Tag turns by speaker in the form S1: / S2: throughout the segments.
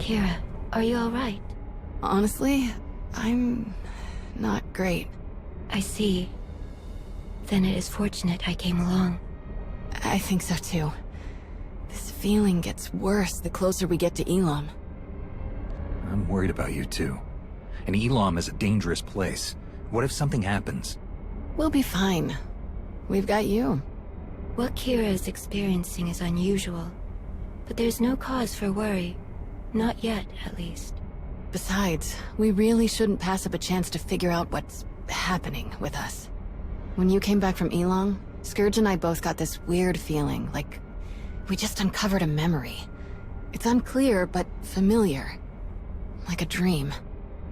S1: Kira, are you alright?
S2: Honestly, I'm not great.
S1: I see. Then it is fortunate I came along.
S2: I think so too. This feeling gets worse the closer we get to Elam.
S3: I'm worried about you too. And Elam is a dangerous place. What if something happens?
S2: We'll be fine. We've got you.
S1: What Kira is experiencing is unusual, but there's no cause for worry. Not yet, at least.
S2: Besides, we really shouldn't pass up a chance to figure out what's happening with us. When you came back from Elam, Scourge and I both got this weird feeling, like we just uncovered a memory. It's unclear, but familiar. Like a dream.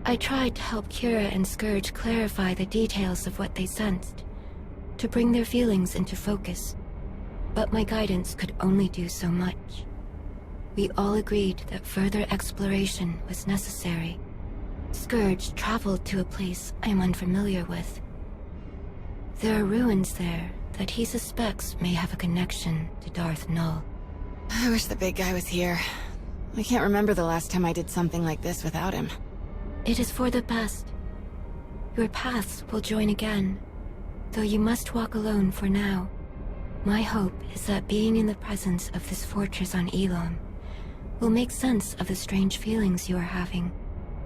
S1: I tried to help Kira and Scourge clarify the details of what they sensed, to bring their feelings into focus. But my guidance could only do so much. We all agreed that further exploration was necessary. Scourge traveled to a place I'm unfamiliar with. There are ruins there that he suspects may have a connection to Darth Null.
S2: I wish the big guy was here. I can't remember the last time I did something like this without him.
S1: It is for the best. Your paths will join again, though you must walk alone for now. My hope is that being in the presence of this fortress on Elam will make sense of the strange feelings you are having.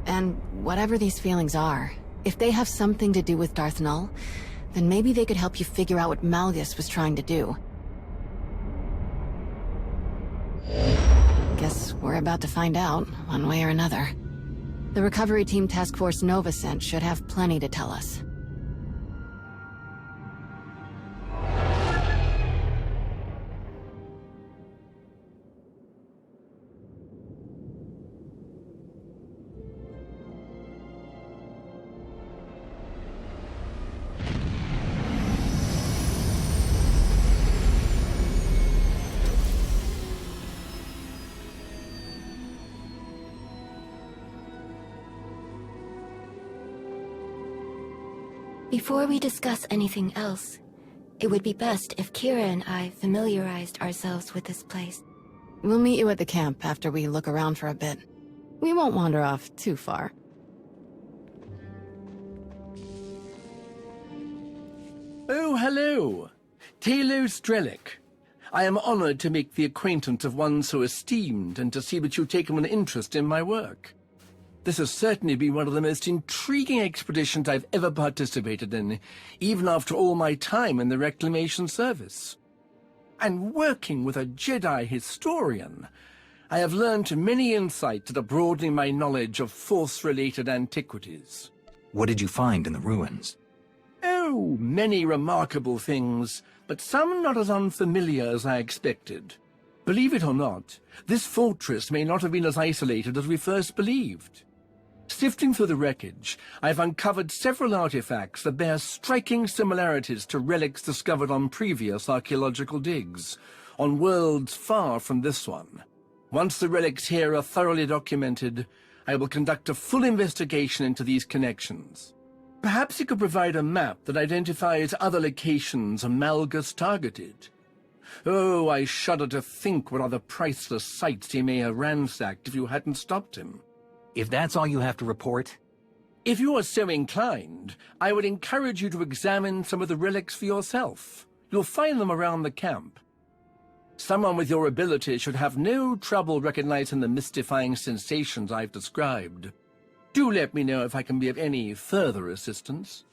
S2: And whatever these feelings are, if they have something to do with Darth Null, then maybe they could help you figure out what Malgus was trying to do. Guess we're about to find out, one way or another. The Recovery Team Task Force Nova sent should have plenty to tell us.
S1: Before we discuss anything else, it would be best if Kira and I familiarized ourselves with this place.
S2: We'll meet you at the camp after we look around for a bit. We won't wander off too far.
S4: Oh, hello. Talo Strelic. I am honored to make the acquaintance of one so esteemed and to see that you've taken an interest in my work. This has certainly been one of the most intriguing expeditions I've ever participated in, even after all my time in the Reclamation Service. And working with a Jedi historian, I have learned many insights that are broadening my knowledge of Force-related antiquities.
S3: What did you find in the ruins?
S4: Oh, many remarkable things, but some not as unfamiliar as I expected. Believe it or not, this fortress may not have been as isolated as we first believed. Sifting through the wreckage, I've uncovered several artifacts that bear striking similarities to relics discovered on previous archaeological digs, on worlds far from this one. Once the relics here are thoroughly documented, I will conduct a full investigation into these connections. Perhaps you could provide a map that identifies other locations Malgus targeted. Oh, I shudder to think what other priceless sites he may have ransacked if you hadn't stopped him.
S3: If that's all you have to report?
S4: If you are so inclined, I would encourage you to examine some of the relics for yourself. You'll find them around the camp. Someone with your ability should have no trouble recognizing the mystifying sensations I've described. Do let me know if I can be of any further assistance.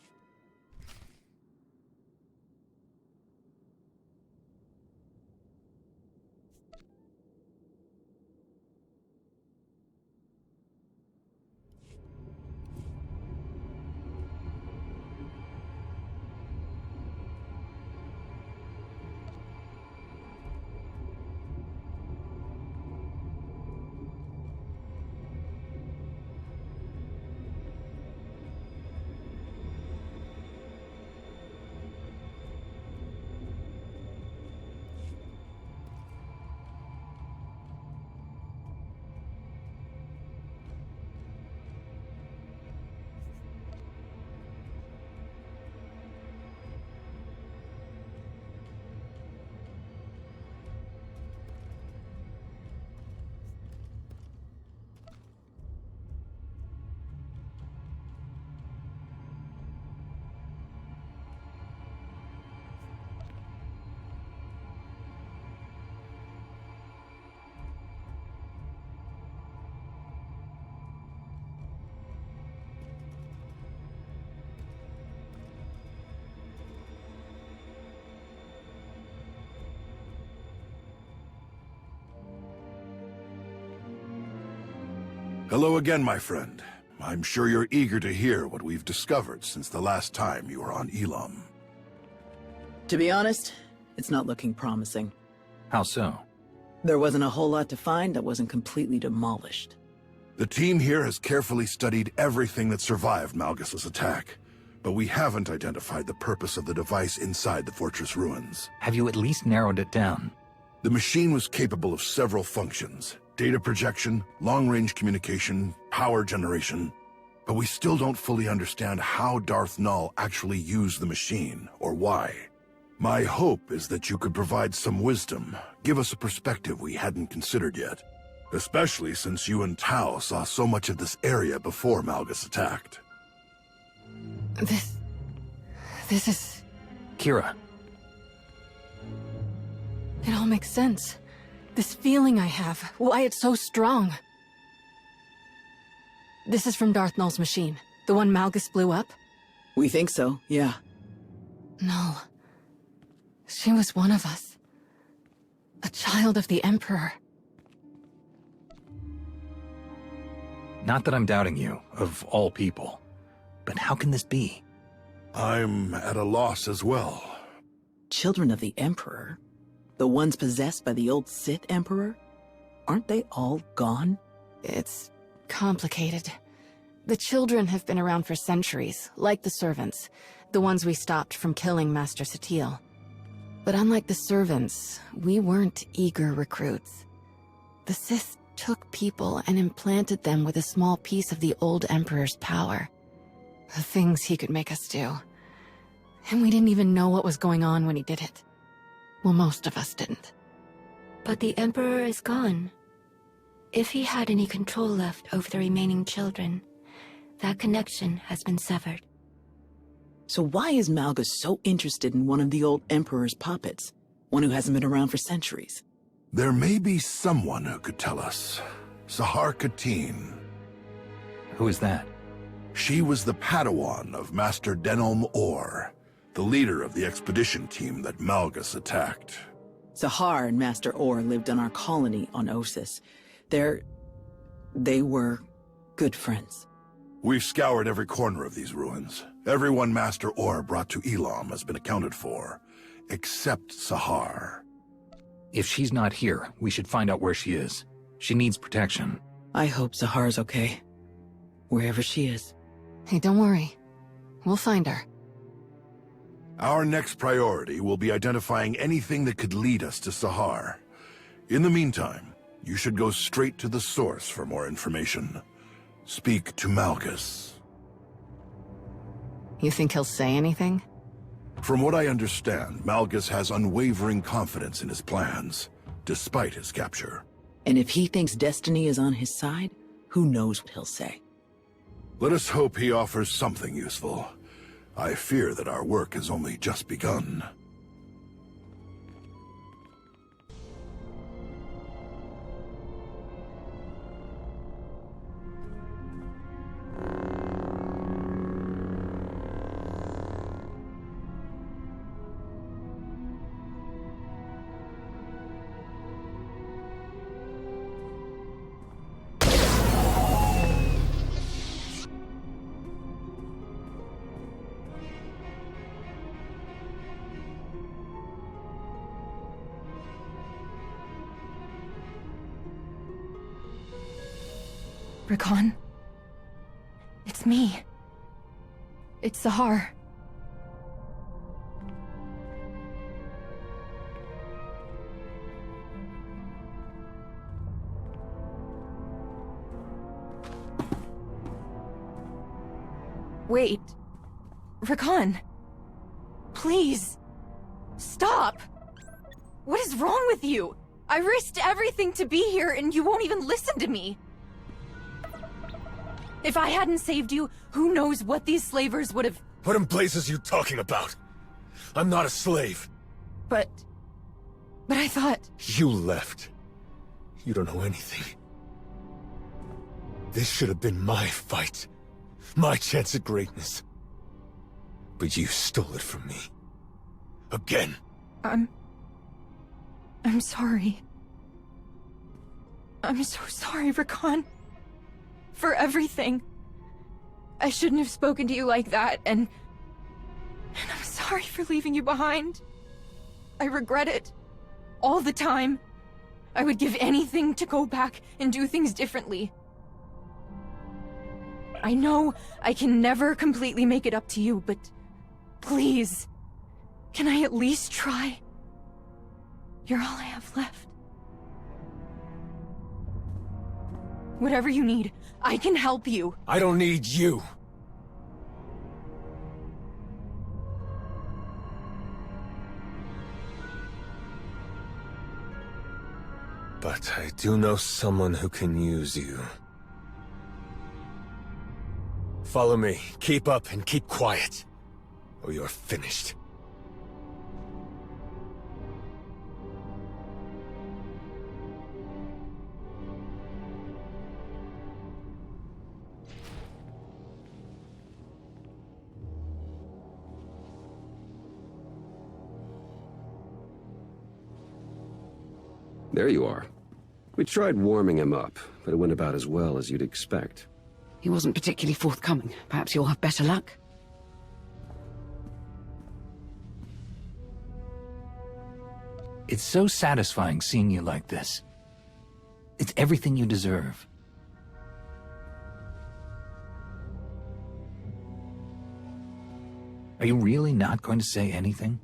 S5: Hello again, my friend. I'm sure you're eager to hear what we've discovered since the last time you were on Elam.
S6: To be honest, it's not looking promising.
S3: How so?
S6: There wasn't a whole lot to find that wasn't completely demolished.
S5: The team here has carefully studied everything that survived Malgus's attack, but we haven't identified the purpose of the device inside the fortress ruins.
S3: Have you at least narrowed it down?
S5: The machine was capable of several functions: data projection, long-range communication, power generation. But we still don't fully understand how Darth Null actually used the machine, or why. My hope is that you could provide some wisdom, give us a perspective we hadn't considered yet. Especially since you and Tao saw so much of this area before Malgus attacked.
S2: This is...
S3: Kira.
S2: It all makes sense. This feeling I have, why it's so strong. This is from Darth Null's machine, the one Malgus blew up?
S6: We think so, yeah.
S2: Null. She was one of us. A child of the Emperor.
S3: Not that I'm doubting you, of all people. But how can this be?
S5: I'm at a loss as well.
S6: Children of the Emperor? The ones possessed by the old Sith Emperor? Aren't they all gone?
S2: It's complicated. The children have been around for centuries, like the servants, the ones we stopped from killing Master Satele. But unlike the servants, we weren't eager recruits. The Sith took people and implanted them with a small piece of the old Emperor's power. The things he could make us do. And we didn't even know what was going on when he did it. Well, most of us didn't.
S1: But the Emperor is gone. If he had any control left over the remaining children, that connection has been severed.
S6: So why is Malgus so interested in one of the old Emperor's puppets? One who hasn't been around for centuries?
S5: There may be someone who could tell us. Sahar Katin.
S3: Who is that?
S5: She was the Padawan of Master Denom Or, the leader of the expedition team that Malgus attacked.
S6: Sahar and Master Orr lived on our colony on Ossus. They were good friends.
S5: We've scoured every corner of these ruins. Everyone Master Orr brought to Elam has been accounted for, except Sahar.
S3: If she's not here, we should find out where she is. She needs protection.
S6: I hope Sahar's okay. Wherever she is.
S2: Hey, don't worry. We'll find her.
S5: Our next priority will be identifying anything that could lead us to Sahar. In the meantime, you should go straight to the source for more information. Speak to Malgus.
S2: You think he'll say anything?
S5: From what I understand, Malgus has unwavering confidence in his plans, despite his capture.
S6: And if he thinks destiny is on his side, who knows what he'll say.
S5: Let us hope he offers something useful. I fear that our work has only just begun.
S2: Rakan? It's me. It's Sahar. Wait. Rakan. Please. Stop. What is wrong with you? I risked everything to be here and you won't even listen to me. If I hadn't saved you, who knows what these slavers would have...
S7: What in blazes you talking about? I'm not a slave.
S2: But I thought...
S7: You left. You don't know anything. This should have been my fight. My chance at greatness. But you stole it from me. Again.
S2: I'm sorry. I'm so sorry, Rakan.
S8: For everything. I shouldn't have spoken to you like that, and I'm sorry for leaving you behind. I regret it. All the time. I would give anything to go back and do things differently. I know I can never completely make it up to you, but please, can I at least try? You're all I have left. Whatever you need, I can help you.
S7: I don't need you. But I do know someone who can use you. Follow me. Keep up and keep quiet, or you're finished.
S9: There you are. We tried warming him up, but it went about as well as you'd expect.
S10: He wasn't particularly forthcoming. Perhaps you'll have better luck.
S3: It's so satisfying seeing you like this. It's everything you deserve. Are you really not going to say anything?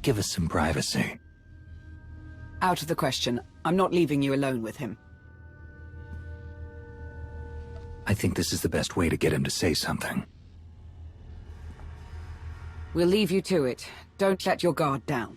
S3: Give us some privacy.
S10: Out of the question. I'm not leaving you alone with him.
S3: I think this is the best way to get him to say something.
S10: We'll leave you to it. Don't let your guard down.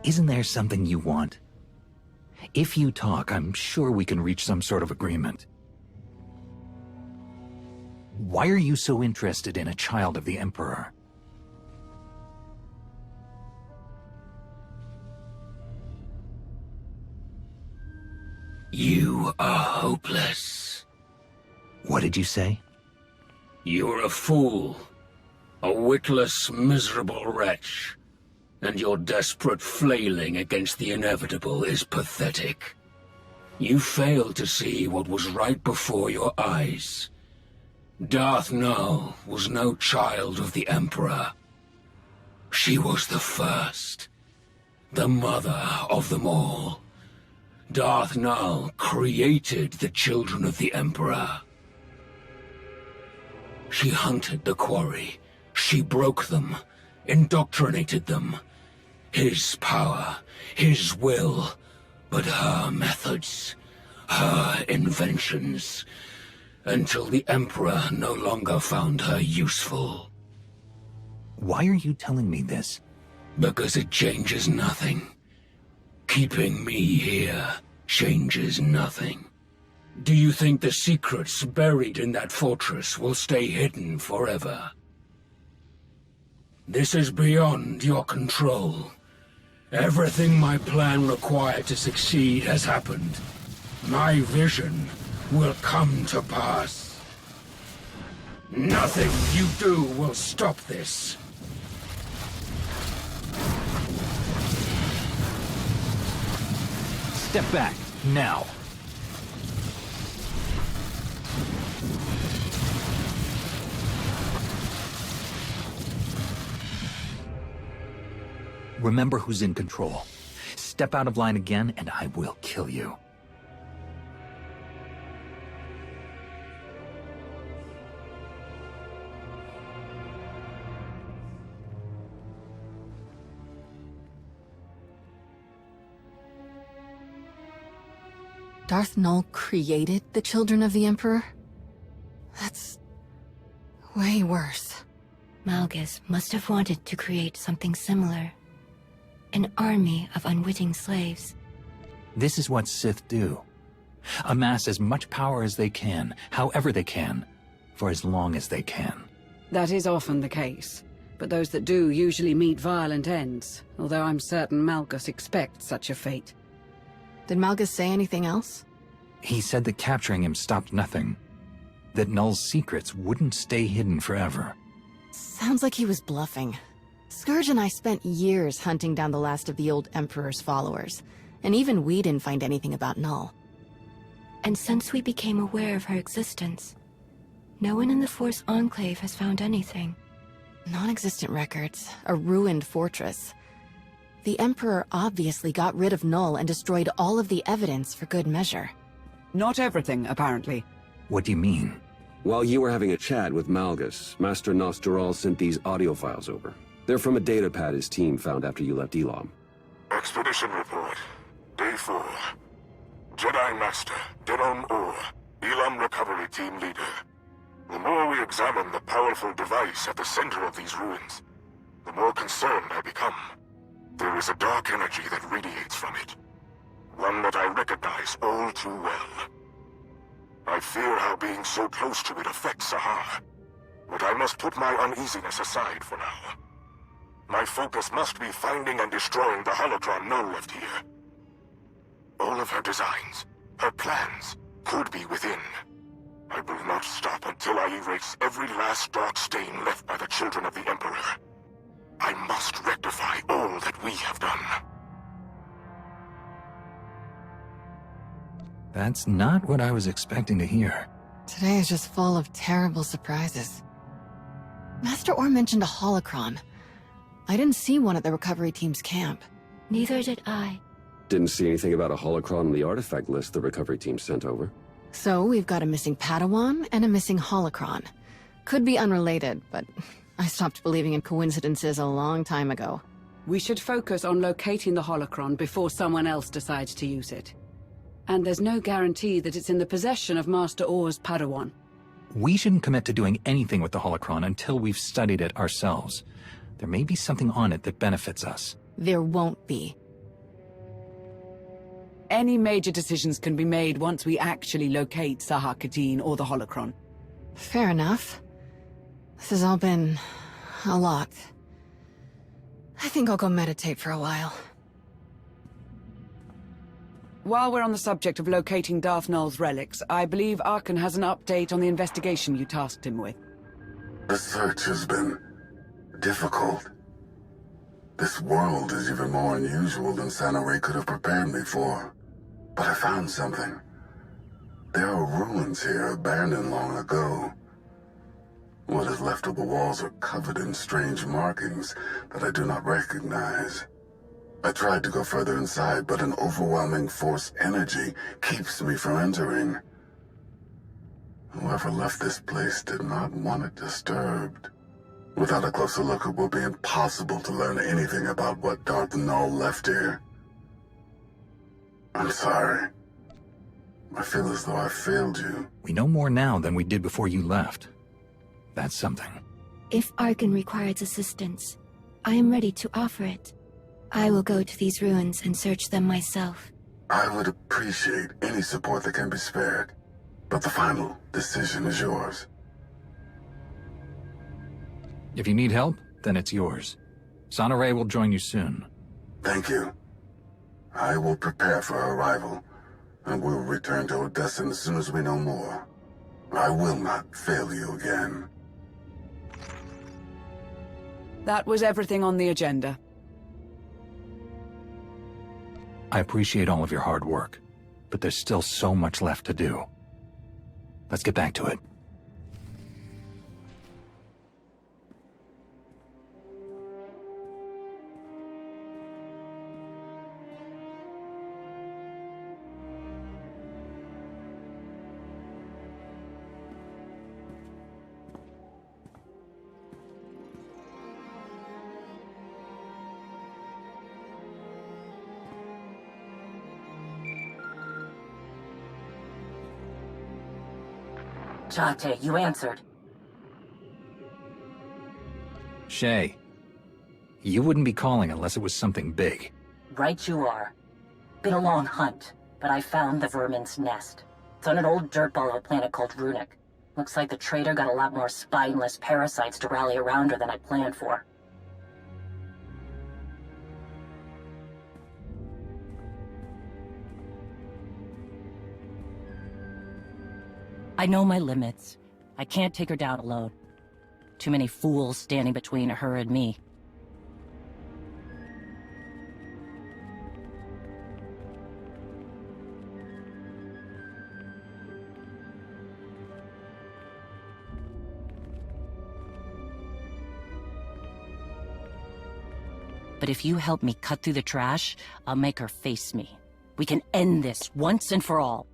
S3: Isn't there something you want? If you talk, I'm sure we can reach some sort of agreement. Why are you so interested in a child of the Emperor?
S11: You are hopeless.
S3: What did you say?
S11: You're a fool. A witless, miserable wretch. And your desperate flailing against the inevitable is pathetic. You failed to see what was right before your eyes. Darth Null was no child of the Emperor. She was the first, the mother of them all. Darth Null created the children of the Emperor. She hunted the quarry. She broke them, indoctrinated them. His power, his will, but her methods, her inventions, until the Emperor no longer found her useful.
S3: Why are you telling me this?
S11: Because it changes nothing. Keeping me here changes nothing. Do you think the secrets buried in that fortress will stay hidden forever? This is beyond your control. Everything my plan required to succeed has happened. My vision will come to pass. Nothing you do will stop this.
S3: Step back, now. Remember who's in control. Step out of line again, and I will kill you.
S2: Darth Null created the children of the Emperor? That's... Way worse.
S1: Malgus must have wanted to create something similar. An army of unwitting slaves.
S3: This is what Sith do. Amass as much power as they can, however they can, for as long as they can.
S10: That is often the case, but those that do usually meet violent ends, although I'm certain Malgus expects such a fate.
S2: Did Malgus say anything else?
S3: He said that capturing him stopped nothing. That Null's secrets wouldn't stay hidden forever.
S2: Sounds like he was bluffing. Scourge and I spent years hunting down the last of the old Emperor's followers, and even we didn't find anything about Null.
S1: And since we became aware of her existence, no one in the Force Enclave has found anything.
S2: Non-existent records, a ruined fortress. The Emperor obviously got rid of Null and destroyed all of the evidence for good measure.
S10: Not everything, apparently.
S3: What do you mean?
S9: While you were having a chat with Malgus, Master Nostral sent these audio files over. They're from a datapad his team found after you left Elam.
S12: Expedition report. Day 4. Jedi Master, Denon Or, Elam Recovery Team Leader. The more we examine the powerful device at the center of these ruins, the more concerned I become. There is a dark energy that radiates from it. One that I recognize all too well. I fear how being so close to it affects Sahar. But I must put my uneasiness aside for now. My focus must be finding and destroying the holocron Null left here. All of her designs, her plans, could be within. I will not stop until I erase every last dark stain left by the children of the Emperor. I must rectify all that we have done.
S3: That's not what I was expecting to hear.
S2: Today is just full of terrible surprises. Master Orr mentioned a holocron. I didn't see one at the recovery team's camp.
S1: Neither did I.
S9: Didn't see anything about a holocron on the artifact list the recovery team sent over.
S2: So we've got a missing Padawan and a missing holocron. Could be unrelated, but I stopped believing in coincidences a long time ago.
S10: We should focus on locating the holocron before someone else decides to use it. And there's no guarantee that it's in the possession of Master Orr's Padawan.
S3: We shouldn't commit to doing anything with the holocron until we've studied it ourselves. There may be something on it that benefits us.
S2: There won't be.
S10: Any major decisions can be made once we actually locate Sahar Kadeen or the holocron.
S2: Fair enough. This has all been a lot. I think I'll go meditate for a while.
S10: While we're on the subject of locating Darth Null's relics, I believe Arkan has an update on the investigation you tasked him with.
S12: The search has been difficult. This world is even more unusual than Santa could have prepared me for. But I found something. There are ruins here abandoned long ago. What is left of the walls are covered in strange markings that I do not recognize. I tried to go further inside, but an overwhelming force energy keeps me from entering. Whoever left this place did not want it disturbed. Without a closer look, it will be impossible to learn anything about what Darth Null left here. I'm sorry. I feel as though I failed you.
S3: We know more now than we did before you left. That's something.
S1: If Arkan requires assistance, I am ready to offer it. I will go to these ruins and search them myself.
S12: I would appreciate any support that can be spared, but the final decision is yours.
S3: If you need help, then it's yours. Sonoray will join you soon.
S12: Thank you. I will prepare for her arrival, and we'll return to Odessa as soon as we know more. I will not fail you again.
S10: That was everything on the agenda.
S3: I appreciate all of your hard work, but there's still so much left to do. Let's get back to it.
S13: Jate, you answered.
S3: Shay, you wouldn't be calling unless it was something big.
S13: Right you are. Been a long hunt, but I found the vermin's nest. It's on an old dirtball of a planet called Runic. Looks like the traitor got a lot more spineless parasites to rally around her than I planned for. I know my limits. I can't take her down alone. Too many fools standing between her and me. But if you help me cut through the trash, I'll make her face me. We can end this once and for all.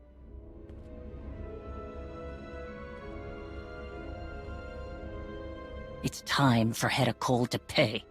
S13: It's time for Hedda Cole to pay.